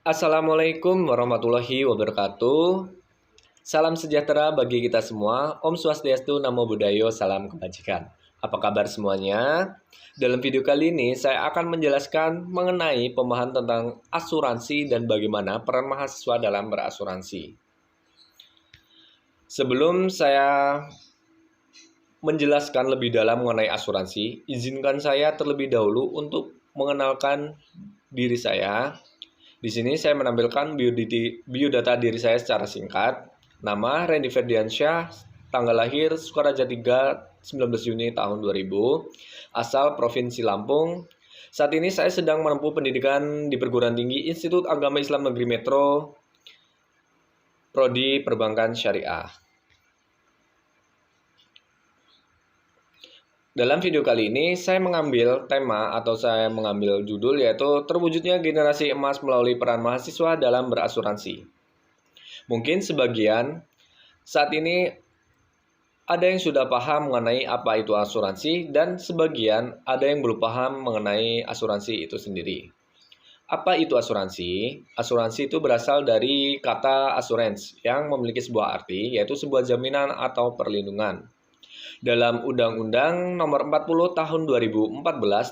Assalamualaikum warahmatullahi wabarakatuh. Salam sejahtera bagi kita semua. Om Swastiastu, Namo Buddhaya, salam kebajikan. Apa kabar semuanya? Dalam video kali ini saya akan menjelaskan mengenai pemahaman tentang asuransi dan bagaimana peran mahasiswa dalam berasuransi. Sebelum saya menjelaskan lebih dalam mengenai asuransi, izinkan saya terlebih dahulu untuk mengenalkan diri saya. Di sini saya menampilkan biodata diri saya secara singkat. Nama Randy Ferdiansyah, tanggal lahir Sukaraja 3, 19 Juni tahun 2000, asal Provinsi Lampung. Saat ini saya sedang menempuh pendidikan di perguruan tinggi Institut Agama Islam Negeri Metro, Prodi Perbankan Syariah. Dalam video kali ini, saya mengambil tema atau saya mengambil judul yaitu terwujudnya generasi emas melalui peran mahasiswa dalam berasuransi. Mungkin sebagian saat ini ada yang sudah paham mengenai apa itu asuransi dan sebagian ada yang belum paham mengenai asuransi itu sendiri. Apa itu asuransi? Asuransi itu berasal dari kata assurance yang memiliki sebuah arti yaitu sebuah jaminan atau perlindungan. Dalam Undang-Undang Nomor 40 Tahun 2014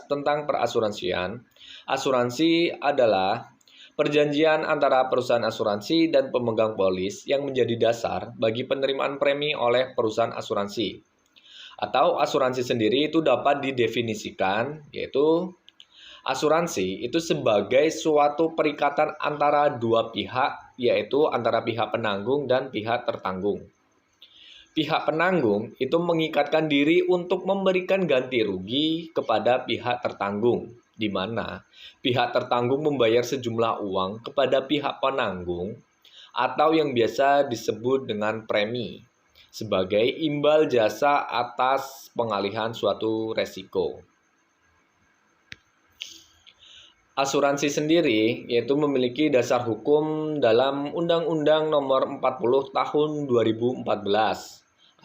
tentang perasuransian, asuransi adalah perjanjian antara perusahaan asuransi dan pemegang polis yang menjadi dasar bagi penerimaan premi oleh perusahaan asuransi. Atau asuransi sendiri itu dapat didefinisikan yaitu asuransi itu sebagai suatu perikatan antara dua pihak, yaitu antara pihak penanggung dan pihak tertanggung. Pihak penanggung itu mengikatkan diri untuk memberikan ganti rugi kepada pihak tertanggung, di mana pihak tertanggung membayar sejumlah uang kepada pihak penanggung atau yang biasa disebut dengan premi sebagai imbal jasa atas pengalihan suatu resiko. Asuransi sendiri yaitu memiliki dasar hukum dalam Undang-Undang Nomor 40 Tahun 2014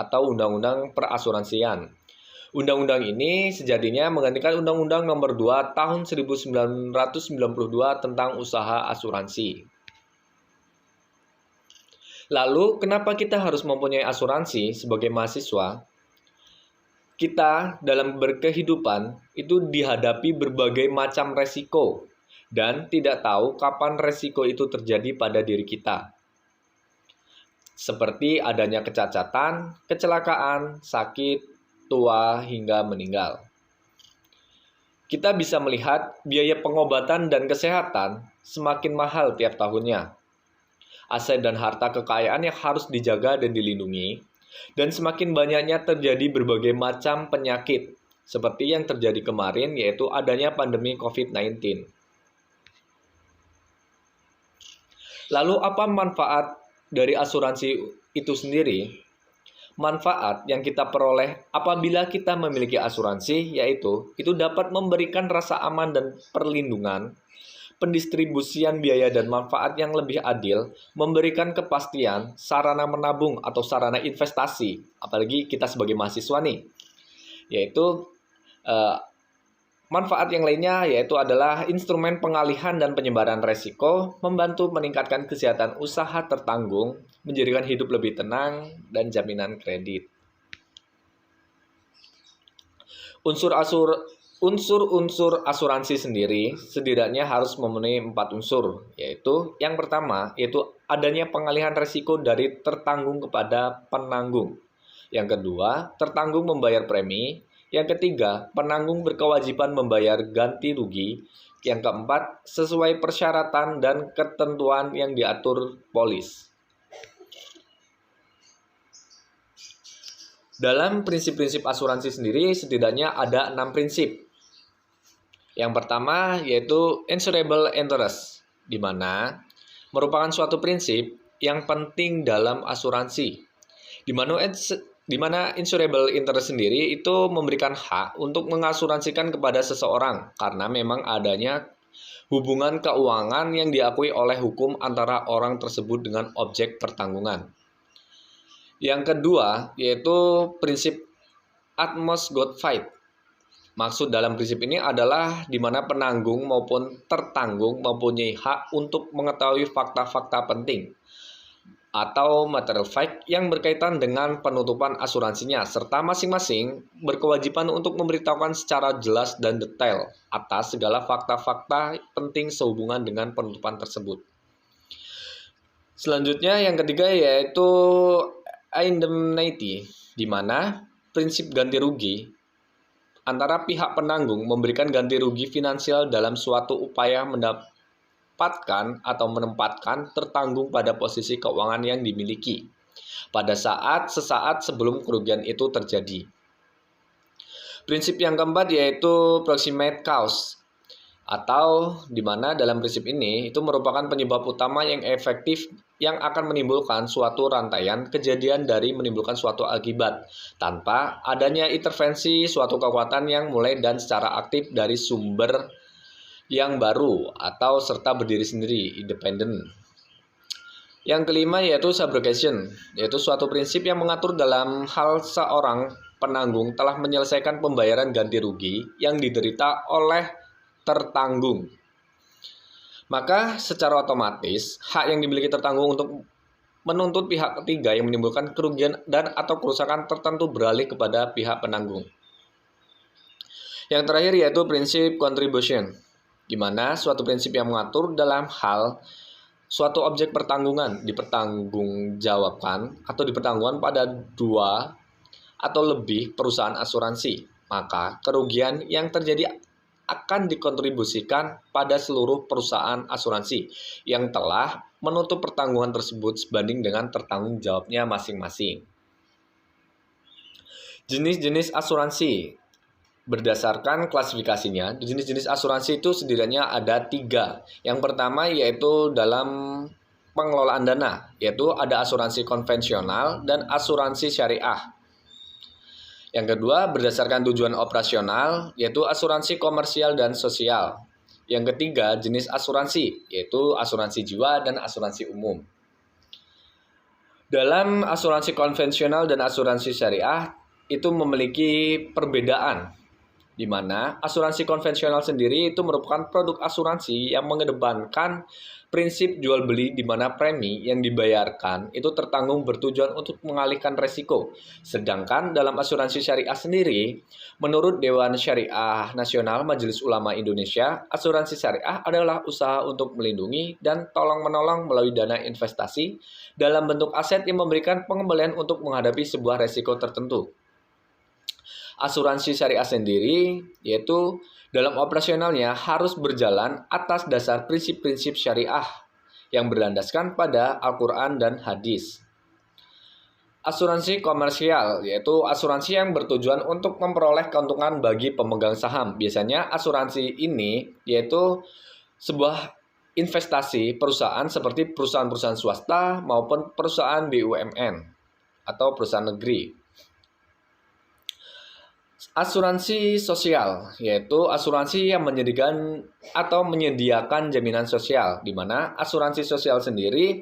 atau Undang-Undang Perasuransian. Undang-undang ini sejatinya menggantikan Undang-Undang Nomor 2 Tahun 1992 tentang usaha asuransi. Lalu, kenapa kita harus mempunyai asuransi sebagai mahasiswa? Kita dalam berkehidupan itu dihadapi berbagai macam resiko dan tidak tahu kapan resiko itu terjadi pada diri kita. Seperti adanya kecacatan, kecelakaan, sakit, tua, hingga meninggal. Kita bisa melihat biaya pengobatan dan kesehatan semakin mahal tiap tahunnya. Aset dan harta kekayaan yang harus dijaga dan dilindungi, dan semakin banyaknya terjadi berbagai macam penyakit, seperti yang terjadi kemarin yaitu adanya pandemi COVID-19. Lalu apa manfaat dari asuransi itu sendiri? Manfaat yang kita peroleh apabila kita memiliki asuransi yaitu itu dapat memberikan rasa aman dan perlindungan, pendistribusian biaya dan manfaat yang lebih adil, memberikan kepastian, sarana menabung atau sarana investasi, apalagi kita sebagai mahasiswa nih, yaitu manfaat yang lainnya yaitu adalah instrumen pengalihan dan penyebaran resiko, membantu meningkatkan kesehatan usaha tertanggung, menjadikan hidup lebih tenang, dan jaminan kredit. Unsur-unsur asuransi sendiri setidaknya harus memenuhi 4 unsur, yaitu yang pertama yaitu adanya pengalihan resiko dari tertanggung kepada penanggung. Yang kedua, tertanggung membayar premi. Yang ketiga, penanggung berkewajiban membayar ganti rugi. Yang keempat, sesuai persyaratan dan ketentuan yang diatur polis. Dalam prinsip-prinsip asuransi sendiri setidaknya ada 6 prinsip. Yang pertama yaitu insurable interest, di mana merupakan suatu prinsip yang penting dalam asuransi. Di mana insurable interest sendiri itu memberikan hak untuk mengasuransikan kepada seseorang karena memang adanya hubungan keuangan yang diakui oleh hukum antara orang tersebut dengan objek pertanggungan. Yang kedua yaitu prinsip utmost good faith, Maksud dalam prinsip ini adalah di mana penanggung maupun tertanggung mempunyai hak untuk mengetahui fakta-fakta penting atau material fact yang berkaitan dengan penutupan asuransinya, serta masing-masing berkewajiban untuk memberitahukan secara jelas dan detail atas segala fakta-fakta penting sehubungan dengan penutupan tersebut. Selanjutnya yang ketiga yaitu indemnity, di mana prinsip ganti rugi antara pihak penanggung memberikan ganti rugi finansial dalam suatu upaya mendapatkan atau menempatkan tertanggung pada posisi keuangan yang dimiliki pada sesaat sebelum kerugian itu terjadi. Prinsip yang keempat yaitu proximate cause, atau di mana dalam prinsip ini itu merupakan penyebab utama yang efektif yang akan menimbulkan suatu rantaian kejadian dari menimbulkan suatu akibat tanpa adanya intervensi suatu kekuatan yang mulai dan secara aktif dari sumber yang baru atau serta berdiri sendiri, independen. Yang kelima yaitu subrogation, yaitu suatu prinsip yang mengatur dalam hal seorang penanggung telah menyelesaikan pembayaran ganti rugi yang diderita oleh tertanggung. Maka secara otomatis hak yang dimiliki tertanggung untuk menuntut pihak ketiga yang menimbulkan kerugian dan atau kerusakan tertentu beralih kepada pihak penanggung. Yang terakhir yaitu prinsip contribution, di mana suatu prinsip yang mengatur dalam hal suatu objek pertanggungan dipertanggungjawabkan atau dipertanggungan pada dua atau lebih perusahaan asuransi, maka kerugian yang terjadi akan dikontribusikan pada seluruh perusahaan asuransi yang telah menutup pertanggungan tersebut sebanding dengan tertanggung jawabnya masing-masing. Jenis-jenis asuransi berdasarkan klasifikasinya, jenis-jenis asuransi itu setidaknya ada 3. Yang pertama yaitu dalam pengelolaan dana, yaitu ada asuransi konvensional dan asuransi syariah. Yang kedua, berdasarkan tujuan operasional, yaitu asuransi komersial dan sosial. Yang ketiga, jenis asuransi, yaitu asuransi jiwa dan asuransi umum. Dalam asuransi konvensional dan asuransi syariah, itu memiliki perbedaan, di mana asuransi konvensional sendiri itu merupakan produk asuransi yang mengedepankan prinsip jual beli di mana premi yang dibayarkan itu tertanggung bertujuan untuk mengalihkan resiko. Sedangkan dalam asuransi syariah sendiri, menurut Dewan Syariah Nasional Majelis Ulama Indonesia, asuransi syariah adalah usaha untuk melindungi dan tolong-menolong melalui dana investasi dalam bentuk aset yang memberikan pengembalian untuk menghadapi sebuah resiko tertentu. Asuransi syariah sendiri yaitu dalam operasionalnya harus berjalan atas dasar prinsip-prinsip syariah yang berlandaskan pada Al-Quran dan hadis. Asuransi komersial yaitu asuransi yang bertujuan untuk memperoleh keuntungan bagi pemegang saham. Biasanya asuransi ini yaitu sebuah investasi perusahaan seperti perusahaan-perusahaan swasta maupun perusahaan BUMN atau perusahaan negeri. Asuransi sosial yaitu asuransi yang menyediakan jaminan sosial, di mana asuransi sosial sendiri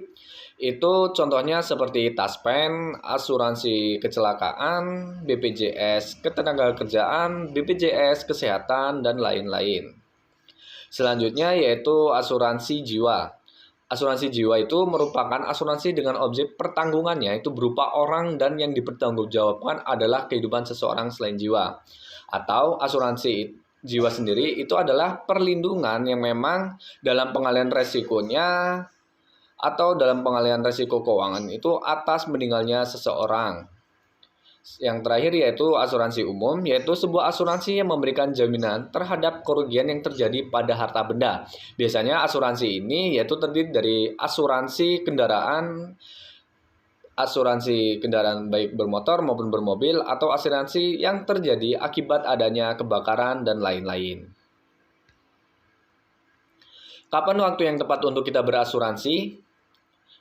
itu contohnya seperti Taspen, asuransi kecelakaan, BPJS ketenagakerjaan, BPJS kesehatan dan lain-lain. Selanjutnya yaitu asuransi jiwa. Asuransi jiwa itu merupakan asuransi dengan objek pertanggungannya itu berupa orang dan yang dipertanggungjawabkan adalah kehidupan seseorang selain jiwa. Atau asuransi jiwa sendiri itu adalah perlindungan yang memang dalam pengalihan resikonya atau dalam pengalihan resiko keuangan itu atas meninggalnya seseorang. Yang terakhir yaitu asuransi umum, yaitu sebuah asuransi yang memberikan jaminan terhadap kerugian yang terjadi pada harta benda. Biasanya asuransi ini yaitu terdiri dari asuransi kendaraan baik bermotor maupun bermobil, atau asuransi yang terjadi akibat adanya kebakaran dan lain-lain. Kapan waktu yang tepat untuk kita berasuransi?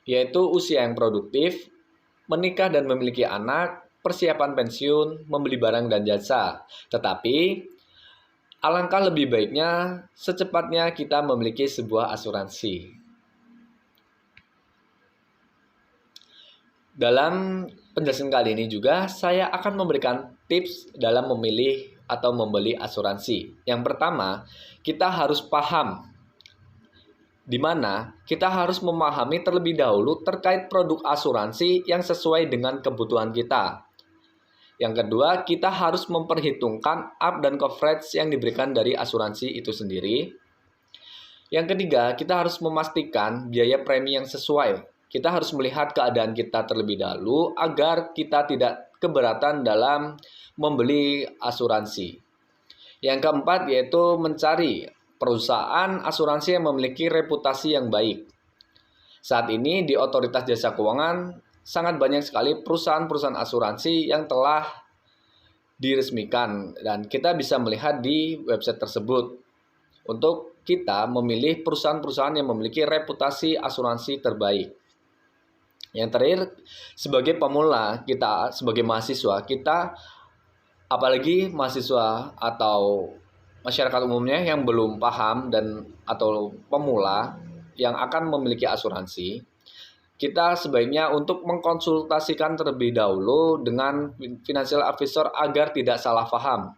Yaitu usia yang produktif, menikah dan memiliki anak, persiapan pensiun, membeli barang dan jasa. Tetapi, alangkah lebih baiknya secepatnya kita memiliki sebuah asuransi. Dalam penjelasan kali ini juga, saya akan memberikan tips dalam memilih atau membeli asuransi. Yang pertama, kita harus paham, di mana kita harus memahami terlebih dahulu terkait produk asuransi yang sesuai dengan kebutuhan kita. Yang kedua, kita harus memperhitungkan up dan coverage yang diberikan dari asuransi itu sendiri. Yang ketiga, kita harus memastikan biaya premi yang sesuai. Kita harus melihat keadaan kita terlebih dahulu agar kita tidak keberatan dalam membeli asuransi. Yang keempat yaitu mencari perusahaan asuransi yang memiliki reputasi yang baik. Saat ini di Otoritas Jasa Keuangan sangat banyak sekali perusahaan-perusahaan asuransi yang telah diresmikan dan kita bisa melihat di website tersebut untuk kita memilih perusahaan-perusahaan yang memiliki reputasi asuransi terbaik. Yang terakhir, sebagai pemula, kita sebagai mahasiswa, kita apalagi mahasiswa atau masyarakat umumnya yang belum paham dan atau pemula yang akan memiliki asuransi, kita sebaiknya untuk mengkonsultasikan terlebih dahulu dengan financial advisor agar tidak salah paham.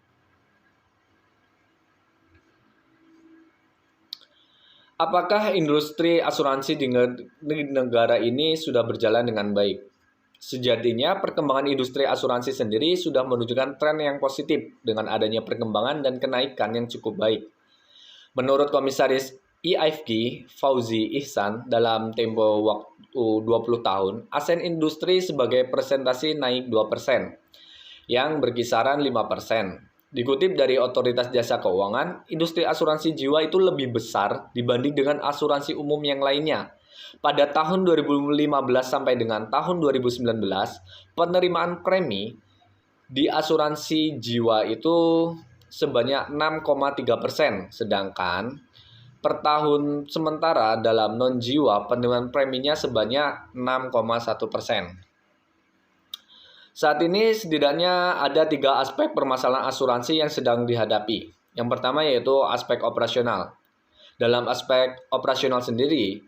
Apakah industri asuransi di negara ini sudah berjalan dengan baik? Sejatinya, perkembangan industri asuransi sendiri sudah menunjukkan tren yang positif dengan adanya perkembangan dan kenaikan yang cukup baik. Menurut Komisaris IFG, Fauzi Ihsan, dalam tempo waktu 20 tahun, asen industri sebagai presentasi naik 2%, yang berkisaran 5%. Dikutip dari Otoritas Jasa Keuangan, industri asuransi jiwa itu lebih besar dibanding dengan asuransi umum yang lainnya. Pada tahun 2015 sampai dengan tahun 2019, penerimaan premi di asuransi jiwa itu sebanyak 6,3%, sedangkan per tahun sementara dalam non-jiwa penerimaan preminya sebanyak 6,1%. Saat ini setidaknya ada 3 aspek permasalahan asuransi yang sedang dihadapi. Yang pertama yaitu aspek operasional. Dalam aspek operasional sendiri,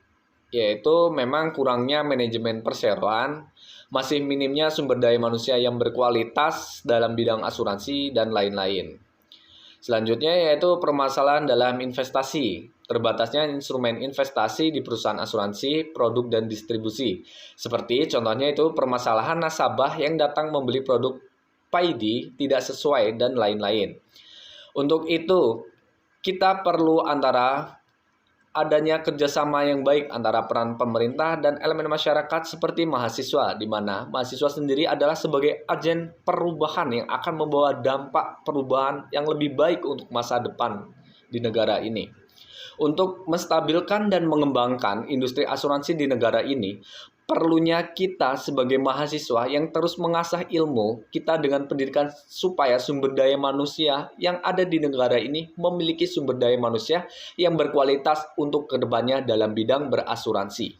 yaitu memang kurangnya manajemen perseroan, masih minimnya sumber daya manusia yang berkualitas dalam bidang asuransi, dan lain-lain. Selanjutnya yaitu permasalahan dalam investasi. Terbatasnya instrumen investasi di perusahaan asuransi, produk, dan distribusi. Seperti contohnya itu permasalahan nasabah yang datang membeli produk PAID tidak sesuai, dan lain-lain. Untuk itu, kita perlu antara adanya kerjasama yang baik antara peran pemerintah dan elemen masyarakat seperti mahasiswa, di mana mahasiswa sendiri adalah sebagai agen perubahan yang akan membawa dampak perubahan yang lebih baik untuk masa depan di negara ini. Untuk menstabilkan dan mengembangkan industri asuransi di negara ini, perlunya kita sebagai mahasiswa yang terus mengasah ilmu kita dengan pendidikan supaya sumber daya manusia yang ada di negara ini memiliki sumber daya manusia yang berkualitas untuk kedepannya dalam bidang berasuransi.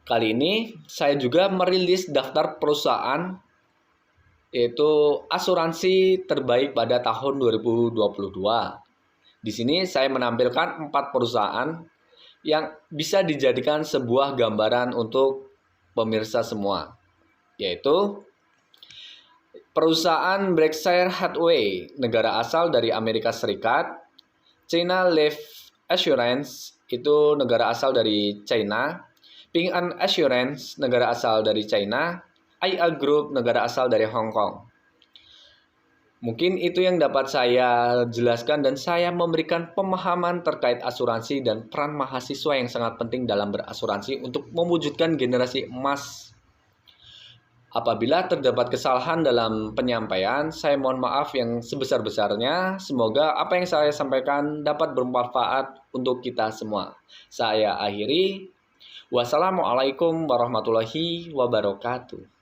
Kali ini saya juga merilis daftar perusahaan yaitu asuransi terbaik pada tahun 2022. Di sini saya menampilkan 4 perusahaan yang bisa dijadikan sebuah gambaran untuk pemirsa semua, yaitu perusahaan Berkshire Hathaway, negara asal dari Amerika Serikat, China Life Assurance, itu negara asal dari China, Ping An Assurance, negara asal dari China, IA Group, negara asal dari Hong Kong. Mungkin itu yang dapat saya jelaskan dan saya memberikan pemahaman terkait asuransi dan peran mahasiswa yang sangat penting dalam berasuransi untuk mewujudkan generasi emas. Apabila terdapat kesalahan dalam penyampaian, saya mohon maaf yang sebesar-besarnya. Semoga apa yang saya sampaikan dapat bermanfaat untuk kita semua. Saya akhiri. Wassalamualaikum warahmatullahi wabarakatuh.